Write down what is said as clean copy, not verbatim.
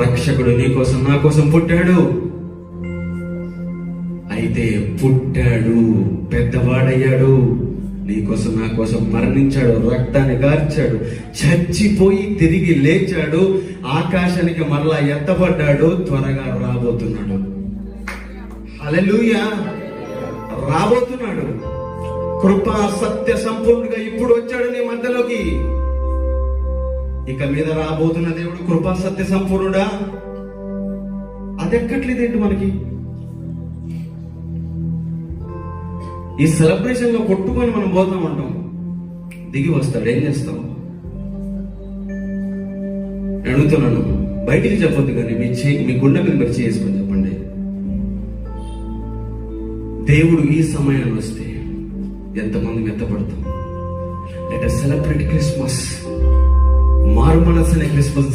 రక్షకుడు నీ కోసం నా కోసం పుట్టాడు. అయితే పుట్టాడు, పెద్దవాడయ్యాడు, నీకోసం నా కోసం మరణించాడు, రక్తాన్ని గార్చాడు, చచ్చిపోయి తిరిగి లేచాడు, ఆకాశానికి మరలా ఎత్తబడ్డాడు, త్వరగా రాబోతున్నాడు. హల్లెలూయా! రాబోతున్నాడు. కృపా సత్య సంపూర్ణుడిగా ఇప్పుడు వచ్చాడు నీ మధ్యలోకి. ఇక మీద రాబోతున్న దేవుడు కృపా సత్య సంపూర్ణుడా? అది ఎక్కట్లేదేంటి మనకి? ఈ సెలబ్రేషన్ లో కొట్టుకొని మనం పోతాం అంటాం, దిగి వస్తాడు, ఏం చేస్తావు? అడుగుతున్నాను, బయటికి చెప్పొద్దు కానీ మీ గుండె మీద మీరు చేసుకొని చెప్పండి. దేవుడు ఈ సమయాన్ని వస్తే ఎంతమంది మెత్తపడతాం? Let us celebrate Christmas. మారు మనస్సునే క్రిస్మస్